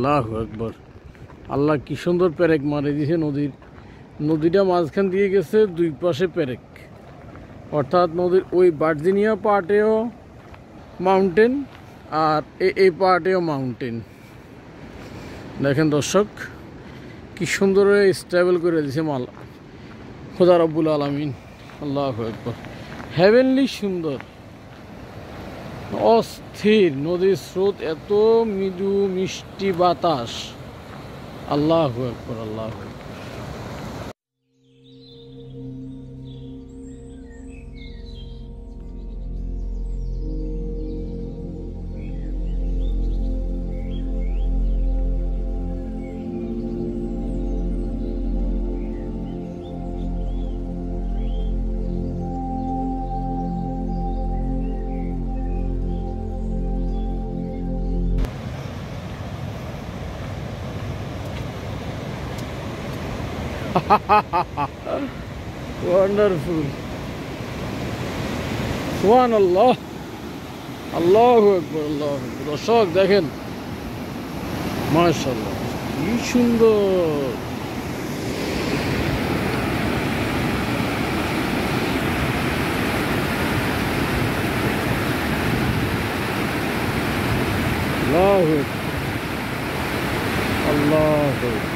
আল্লাহু আকবার। আল্লাহ কি সুন্দর পেরেক মারে দিয়েছে নদীর। নদীটা মাঝখান দিয়ে গেছে, দুই পাশে পেরেক, অর্থাৎ নদীর ওই ভার্জিনিয়া পার্টেও মাউন্টেন আর এই পার্টেও মাউন্টেন। দেখেন দর্শক কি সুন্দর স্টেবল করে দিয়েছে মাল খোদা রব্বুল আলামিন। আল্লাহু আকবার। হেভেনলি সুন্দর, অস্থির নদীর স্রোত, এত মৃদু মিষ্টি বাতাস। আল্লাহু আকবার, আল্লাহু আকবার। Wonderful. Subhanallah. Allahu Akbar, Allahu Akbar. দর্শক দেখেন মাশাআল্লাহ কি সুন্দর। Allahu Akbar, Allahu Akbar।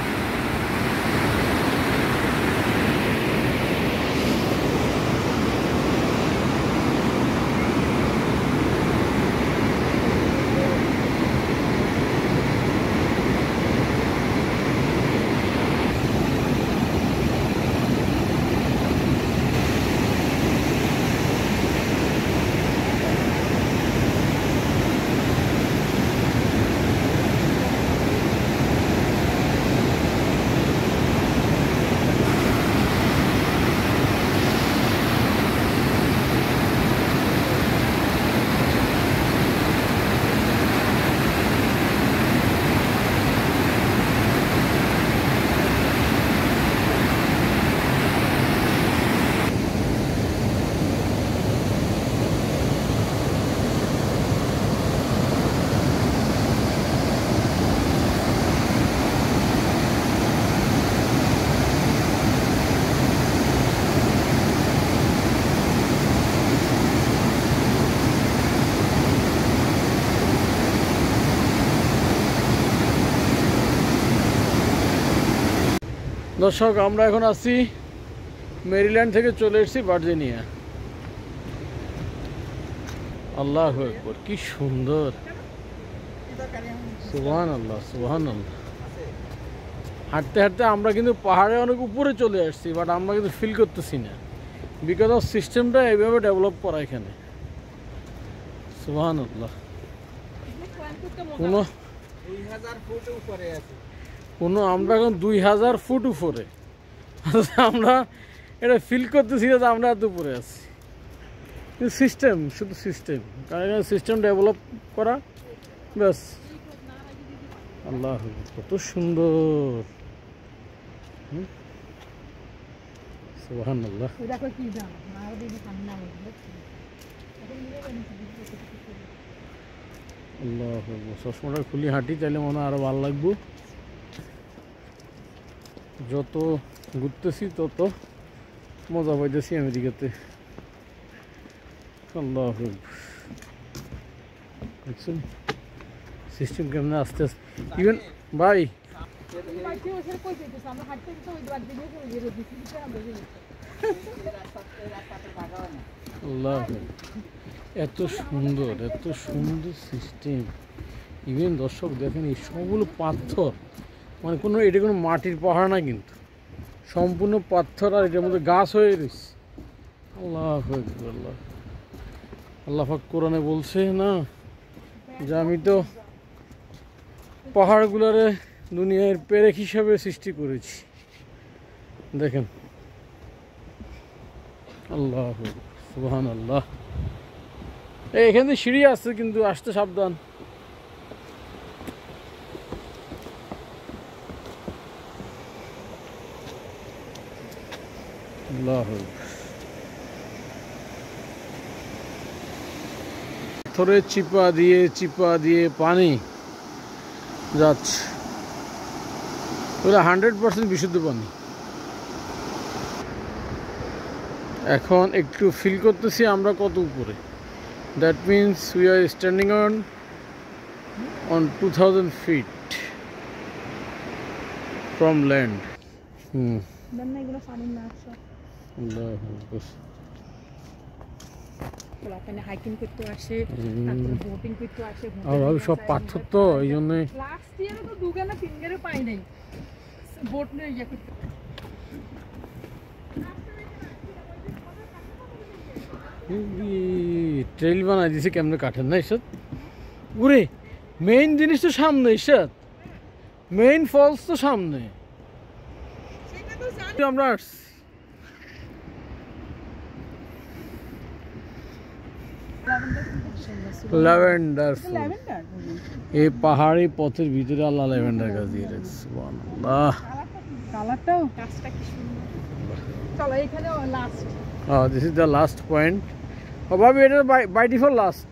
দর্শক আমরা এখন আছি মেরিল্যান্ড থেকে চলে এসেছি ভার্জিনিয়া। আল্লাহু আকবার, কি সুন্দর। সুবহানাল্লাহ, সুবহানাল্লাহ। হাঁটতে হাঁটতে আমরা কিন্তু পাহাড়ে অনেক উপরে চলে আসছি, বাট আমরা কিন্তু ফিল করতেছি না, বিকজ অফ সিস্টেমটা এইভাবে ডেভেলপ করা এখানে। সুবহানাল্লাহ। কোনো আমরা এখন 2000 ফুট উপরে, আমরা এটা ফিল করতেছি যে আমরা এত উপরে আছি। কিন্তু সিস্টেম, শুধু সিস্টেম, কারণ এখানে সিস্টেম ডেভেলপ করা, ব্যাস। আল্লাহ কত সুন্দর। সুবহানাল্লাহ। আল্লাহ চশমাটা খুলি হাঁটি, তাইলে মনে হয় আরো ভালো লাগবো। যত ঘুরতেছি তত মজা পাইতেছি আমেরিকাতে। আল্লাহ দেখছেন সিস্টেম কেমনে আস্তে আস্তে। ইভেন ভাই আল্লাহ এত সুন্দর, এত সুন্দর সিস্টেম। ইভেন দর্শক দেখেন এই সবগুলো পাথর, মানে কোনো এটা কোনো মাটির পাহাড় না, কিন্তু সম্পূর্ণ পাথর, আর এটার মধ্যে গাছ হয়ে রয়েছে। আল্লাহ আল্লাহ আল্লাহ পাক কোরআনে বলছে না যে আমি তো পাহাড়গুলোরে দুনিয়ার পেরেক হিসাবে সৃষ্টি করেছি। দেখেন আল্লাহ সুবহানাল্লাহ। এখানে সিঁড়ি আছে কিন্তু আসতে সাবধান। পাথরের চিপা দিয়ে পানি যাচ্ছে। ওটা 100% বিশুদ্ধ পানি। এখন একটু ফিল করতেছি আমরা কত উপরে। That means we are standing on 2000 feet from land. সব পাথর তো এই জন্য ট্রেল বানাই দিছে কেমনে কাঠের না এসব উরে। মেইন জিনিস তো সামনে, ঈশাদ মেইন ফলস তো সামনে। আমরা আসছি ল্যাভেন্ডার ফুল। এই পাহাড়ি পথের ভিতরে আল্লাহ ল্যাভেন্ডার গাছ দিয়ে রাখছে। সুবহানাল্লাহ, কালারটাও গাছটা কি সুন্দর। চলো এখানে last. This is the last point. ও ভাবি এটা বাই ডিফল্ট লাস্ট,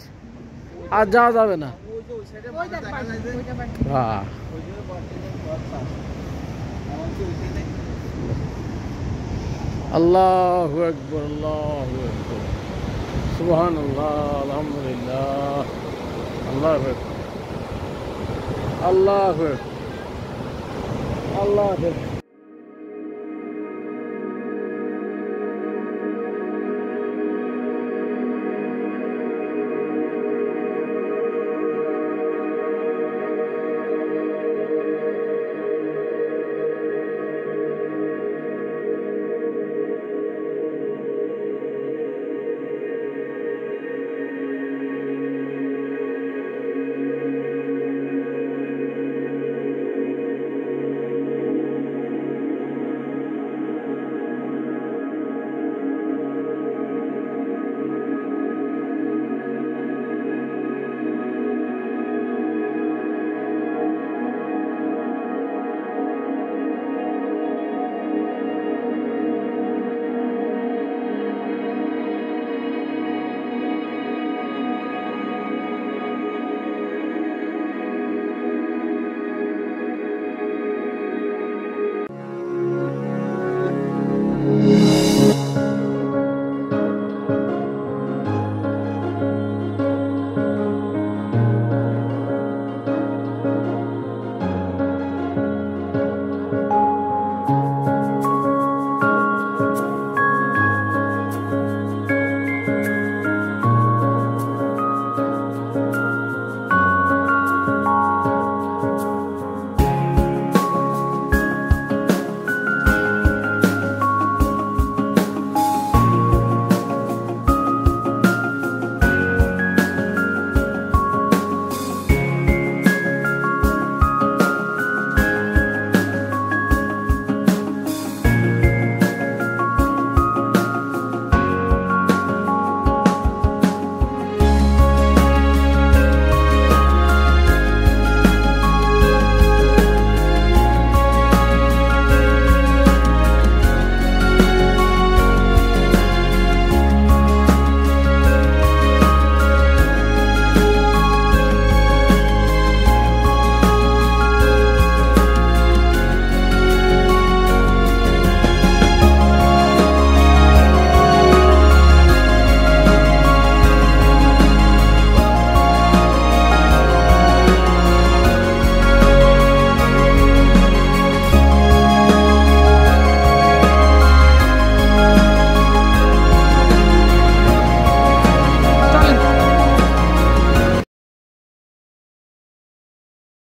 আর যাওয়া যাবে না। হ্যাঁ আল্লাহু আকবার, আল্লাহু আকবার, সুবহানাল্লাহ, আলহামদুলিল্লাহ, আল্লাহু আকবার, আল্লাহু আকবার, আল্লাহু আকবার।